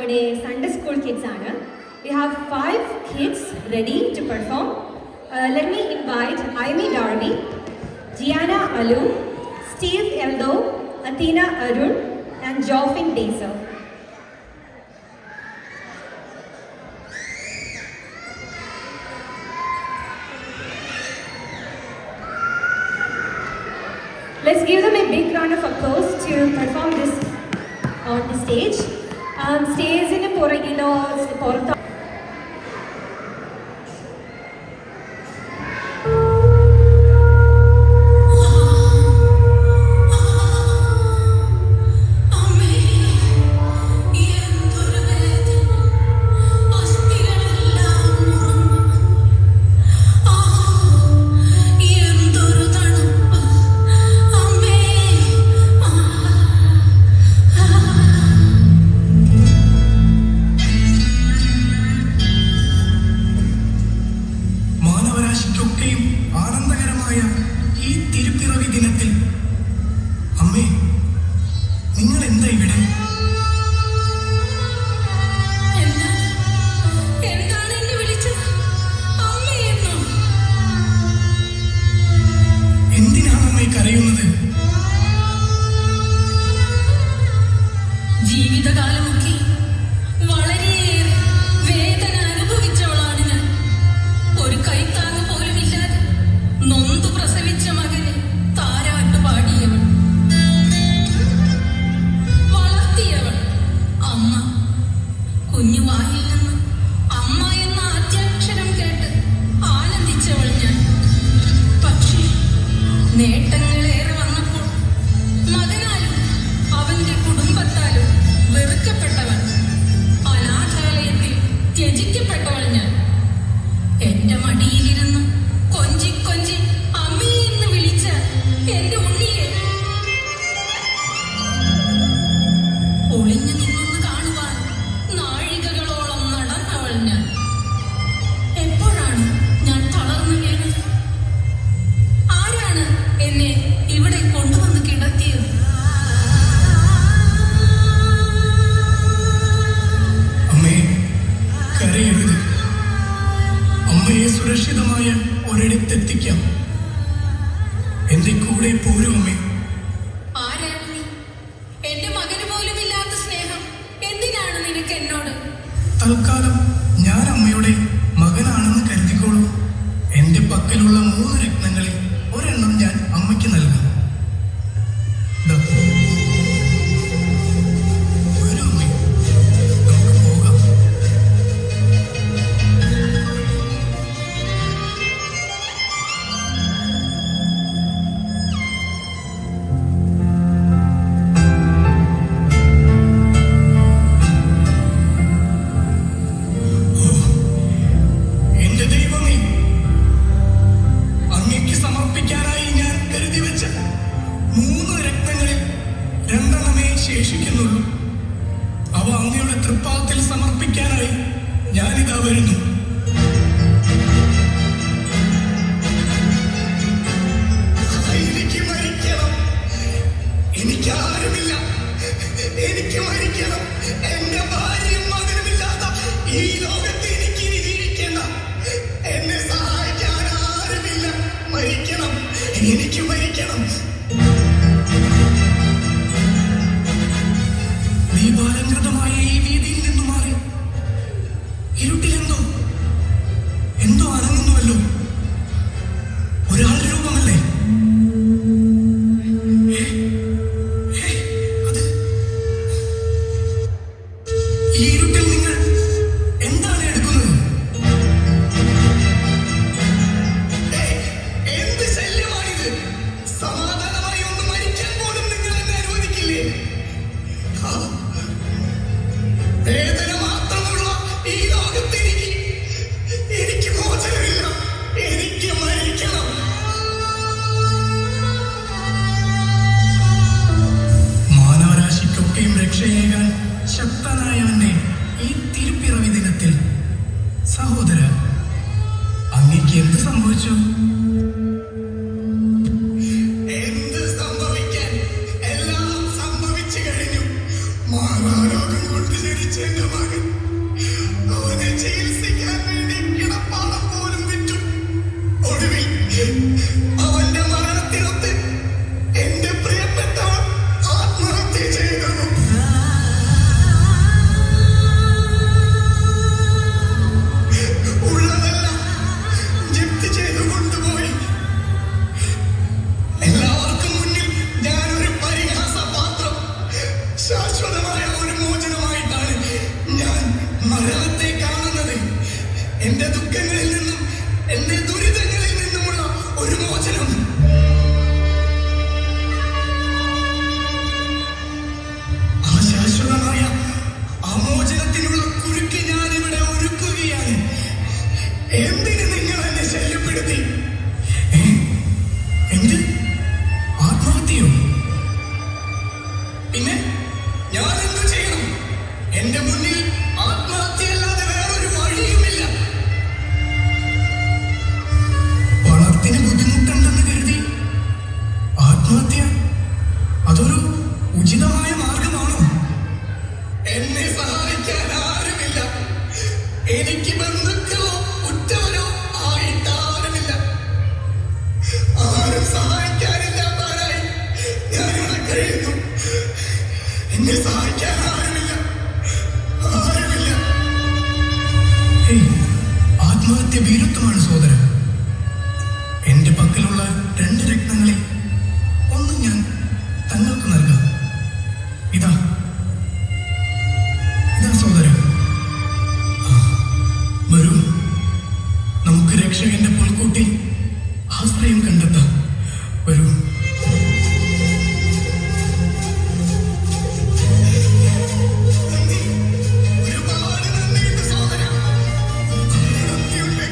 നമ്മുടെ Sunday school kids ആണ്. We have 5 kids ready to perform. Let me invite Aimi Darby, Gianna Alu, Steve Eldo, Athena Arun, and Jofin Deser. Let's give them a big round of applause to perform this on the stage. Stage in Poragilo, Porto. ആനന്ദകരമായ ഈ തിരുപ്പിറവി ദിനത്തിൽ അമ്മേ, നിങ്ങൾ എന്താ ഇവിടെ? എന്തിനാണ് അമ്മേ കരയുന്നത്? ജീവിതകാലമൊക്കെ വളരെയേറെ വേദന അനുഭവിച്ചവളാണ് ഞാൻ. ഒരു കൈത്താങ്ങ് പോലും ഇല്ലാതെ നൊന്തു പ്രസവിച്ച മകനെ താരാട്ട് പാടിയവൾ, വളർത്തിയവൾ അമ്മ. കുഞ്ഞു വായിൽ നിന്ന് അമ്മ എന്ന ആദ്യാക്ഷരം കേട്ട് ആനന്ദിച്ചവൾ ഞാൻ. പക്ഷേ നേട്ടങ്ങളേറെ വന്നപ്പോൾ മകനാലും അവന്റെ കുടുംബത്താലും വെറുക്കപ്പെട്ടവൻ, അനാഥാലയത്തിൽ ത്യജിക്കപ്പെട്ടവൾ ഞാൻ. എന്റെ മടിയിലിരുന്ന് കൊഞ്ചി കൊഞ്ചി അമ്മീ എന്ന് വിളിച്ച എന്റെ ഉണ്ണിയെ ഒളിഞ്ഞു നിന്നൊന്ന് കാണുവാൻ നാഴികകളോളം നടന്നവൾ ഞാൻ. എപ്പോഴാണ് ഞാൻ തളർന്നു വീണത്? ആരാണ് എന്നെ ഇവിടെ കൊണ്ടുവന്ന് കിടത്തിയത്? അമ്മേ, കരയരുത്. അമ്മയെ സുരക്ഷിതമായ ഒരിടത്തെത്തിക്കാം. എന്റെ കൂടെ പോരും അമ്മേ. ആരാണ് നീ? എന്റെ മകന് പോലും ഇല്ലാത്ത സ്നേഹം എന്തിനാണ് നിനക്ക് എന്നോട്? തൽക്കാലം ഞാൻ അമ്മയുടെ മകനാണെന്ന് കരുതിക്കോളൂ. എന്റെ പക്കലുള്ള 3 രത്നങ്ങളിൽ ഒരെണ്ണം ഞാൻ അമ്മയ്ക്ക് നൽകാം. ദാ. വരൂ അമ്മേ, നമുക്ക് പോകാം. എന്റെ ദൈവമേ, അങ്ങയ്ക്ക് സമർപ്പിക്കാനായി ഞാൻ കരുതി വെച്ച 3 രത്നങ്ങളിൽ 2 ശേഷിക്കുന്നുള്ളൂ. അവ അങ്ങയുടെ തൃപ്പാദത്തിൽ സമർപ്പിക്കാനായി ഞാനിതാ വരുന്നു. എനിക്ക് മരിക്കണം. എനിക്ക് ആരുമില്ല. എനിക്ക് മരിക്കണം. എന്റെ ഭാര്യയും മകനുമില്ലാത്ത ഈ ലോകത്ത് എനിക്ക് ഇനി ജീവിക്കേണ്ട. എന്നെ സഹായിക്കാൻ ആരുമില്ല. മരിക്കണം. എനിക്ക് മരിക്കണം. ദീപാലങ്കൃതമായ ഈ വീതിയിൽ നിന്നു മാറി ഇരുട്ടിലെന്തോ എന്തോ അനങ്ങുന്നുവല്ലോ. ഒരാളുടെ രൂപമല്ലേ? അത് ഈ ഇരുട്ടിൽ നിങ്ങൾ എന്താണ് എടുക്കുന്നത്? എന്ത് ശല്യമാണിത്? സമാധാനമായി ഒന്ന് മരിക്കാൻ പോലും നിങ്ങൾ എന്നെ അനുവദിക്കില്ലേ? വേദന മാത്രമുള്ള ഈ ലോകത്ത് എനിക്ക് മോചനമില്ല. എനിക്ക് മരിക്കണം. മാനവരാശിക്കൊക്കെയും രക്ഷയേകാൻ ശക്തനായവന്റെ ഈ തിരുപ്പിറവി ദിനത്തിൽ സഹോദര, അങ്ങേക്ക് എന്ത് സംഭവിച്ചു? എന്ത് സംഭവിക്കാൻ? എല്ലാം സംഭവിച്ചു കഴിഞ്ഞു. മാറാരോഗം കൊണ്ട് മരിച്ച എന്റെ മകൻ അവനെ ചികിത്സിക്കാൻ വേണ്ടി കിടപ്പാടം പോലും വിറ്റു. ഒടുവിൽ അവന്റെ മരണത്തിനൊത്ത് എന്റെ പ്രിയപ്പെട്ടവൻ ആത്മഹത്യ ചെയ്തു. ഉള്ളതെല്ലാം ജപ്തി ചെയ്തു കൊണ്ടുപോയി. എല്ലാവർക്കും മുന്നിൽ ഞാനൊരു പരിഹാസപാത്രം. ശാശ്വതമായ ഒരു മോചനമായിട്ടാണ് ഞാൻ മരണത്തെ കാണുന്നത്. എന്റെ ദുഃഖങ്ങളിൽ നിന്നും എന്റെ ദുരിതങ്ങളിൽ നിന്നുമുള്ള ഒരു മോചനം. ആ ശാശ്വതമായ ആ മോചനത്തിനുള്ള കുരുക്ക് ഞാനിവിടെ ഒരുക്കുകയാണ്. എന്തിന് നിങ്ങൾ എന്നെ ശല്യപ്പെടുത്തി? എന്ത് ആത്മഹത്യയോ? പിന്നെ ഞാൻ എന്ത് ചെയ്യണം? എന്റെ മുന്നിൽ ആത്മഹത്യയല്ലാതെ വേറൊരു വഴിയുമില്ല. പണത്തിന് ബുദ്ധിമുട്ടുണ്ടെന്ന് കരുതി ആത്മഹത്യ അതൊരു ഉചിതമായ മാർഗമാണോ? എന്നെ സഹായിക്കാൻ ആരുമില്ല. എനിക്ക് ബന്ധുക്കളോ ഉറ്റവരോ ആയിട്ടാരുമില്ല. ആരും സഹായിക്കാനില്ലാത്തവരായി ഞാനിവിടെ കഴിയുന്നു. എന്നെ സഹായിക്കാൻ ആരുമില്ല. ആത്മഹത്യ ഭീരുത്വമാണ് സഹോദരൻ. എന്റെ പക്കലുള്ള 2 രത്നങ്ങളിൽ ഒന്ന് ഞാൻ തങ്ങൾക്ക് നൽകാം. ഇതാ സഹോദരൻ, വരൂ, നമുക്ക് രക്ഷകന്റെ പുൽക്കൂട്ടിൽ ആശ്രയം കണ്ടെത്താം. വരൂ. ഒരുപാട് നന്ദിയുണ്ട് സഹോദരാ. നന്ദിയുണ്ട്.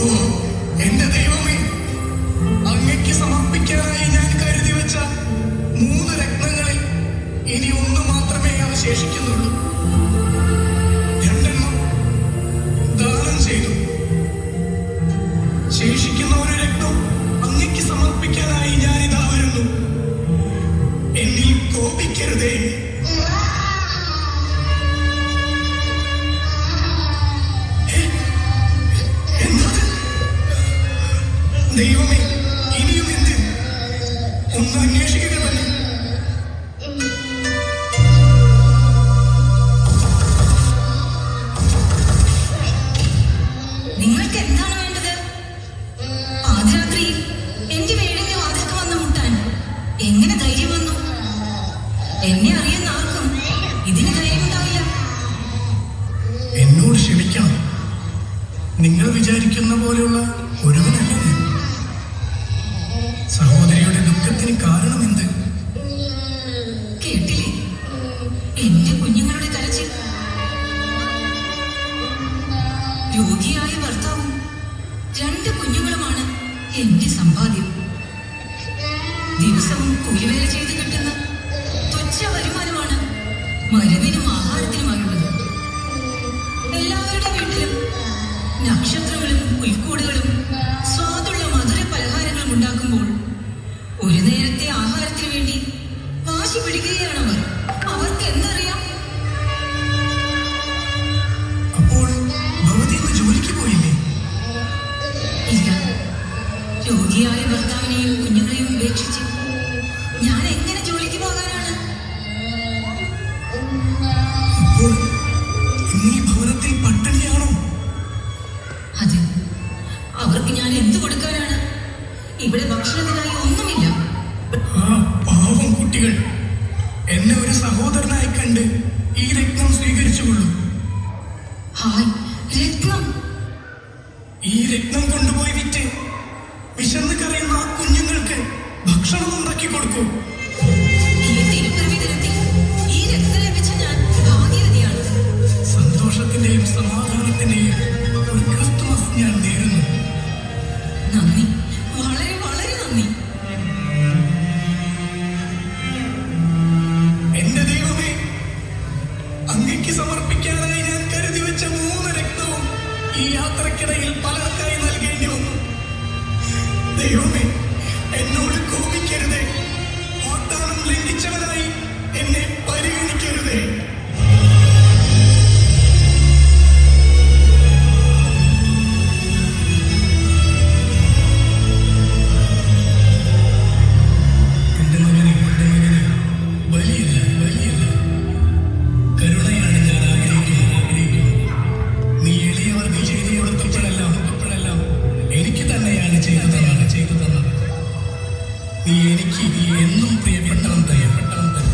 ഓ എന്റെ ദൈവമേ, അങ്ങയ്ക്ക് സമർപ്പിക്കാനായി ഞാൻ കരുതി വെച്ച 3 രത്നങ്ങളിൽ ഇനി 1 മാത്രമേ അവശേഷിക്കുന്നുള്ളൂ. 2 ദാനം ചെയ്തു. ശേഷിക്കുന്ന 1 രത്നം അങ്ങയ്ക്ക് സമർപ്പിക്കാനായി ഞാനിതാ വരുന്നു. എന്നിൽ കോപിക്കരുതേ. എന്നത് ദൈവമേ, ഇനിയും എന്ത്? ഒന്ന് അന്വേഷിക്കുക തന്നെ. നിങ്ങൾക്ക് എന്താണ് വേണ്ടത്? ആദ്യരാത്രിയിൽ എന്റെ വീടിന്റെ വാതിൽക്ക് വന്ന് മുട്ടാൻ എങ്ങനെ ധൈര്യം വന്നു? എന്നെ അറിയുന്ന ആർക്കും ഇതിന് ധൈര്യമുണ്ടാവില്ല. എന്നോട് ക്ഷമിക്കണം. നിങ്ങൾ വിചാരിക്കുന്ന പോലെയുള്ള ഒരുവനല്ല ഞാൻ. സഹോദരിയുടെ ദുഃഖത്തിന് കാരണമെന്ത്? കേട്ടില്ലേ എന്റെ കുഞ്ഞുങ്ങളുടെ കരച്ചിൽ? രോഗിയായ ഭർത്താവും 2 കുഞ്ഞുങ്ങളുമാണ് എന്റെ സമ്പാദ്യം. ദിവസവും കൂലിവേല ചെയ്ത് കിട്ടുന്ന തുച്ഛ വരുമാനമാണ് മരുന്നിനും ആഹാരത്തിനുമായുള്ളത്. എല്ലാവരുടെ വീട്ടിലും നക്ഷത്രങ്ങളും പുൽക്കൂടുകളും സ്വാദുള്ള മധുര പലഹാരങ്ങളും ഉണ്ടാക്കുമ്പോൾ ഒരു നേരത്തെ ആഹാരത്തിന് വേണ്ടി വാശി പിടിക്കുകയാണവർ. അവർക്ക് എന്തറിയാം? അപ്പോൾ ഭവതി ഇന്ന് ജോലിക്ക് പോയില്ലേ? ഇല്ല, രോഗിയായ ഭർത്താവിനെയും കുഞ്ഞുങ്ങളെയും ഉപേക്ഷിച്ച് ഞാൻ എങ്ങനെ ജോലിക്ക് പോകാനാണ്? അപ്പോൾ ഇന്ന് ഈ ഭവനത്തിൽ പട്ടിണിയാണോ? അതെ, അവർക്ക് ഞാൻ എന്ത് കൊടുക്കാനാണ്? ഇവിടെ ഭക്ഷണത്തിനായി ഒന്നുമില്ല. ആ പാവം കുട്ടികൾ. എന്നെ ഒരു സഹോദരനായി കണ്ട് ഈ രത്നം സ്വീകരിച്ചുകൊള്ളൂ. ഹായ്, രത്നം! ഈ രത്നം കൊണ്ടുപോയി വിറ്റ് വിശന്ന് കരയുന്ന ആ കുഞ്ഞുങ്ങൾക്ക് ഭക്ഷണം ഉണ്ടാക്കി കൊടുക്കൂ. ഈ തിരുപ്പിറവി ദിനത്തിൽ ഈ രക്തം ലഭിച്ച ഞാൻ ഭാഗ്യവതിയാണ്. സന്തോഷത്തിന്റെയും സമാധാനത്തിന്റെയും ഒരു ക്രിസ്തുമസ് ഞാൻ നേരുന്നു. നന്ദി, വളരെ വളരെ നന്ദി. എന്റെ ദൈവമേ, അങ്ങയ്ക്ക് സമർപ്പിക്കാനായി ഞാൻ കരുതി വെച്ച 3 രക്തവും ഈ യാത്രക്കിടയിൽ പലർക്കായി നൽകേണ്ടി വന്നു. ദൈവമേ, എന്നോട് നീ എനിക്ക് എന്നും പ്രിയപ്പെട്ടവൻ തന്നെ.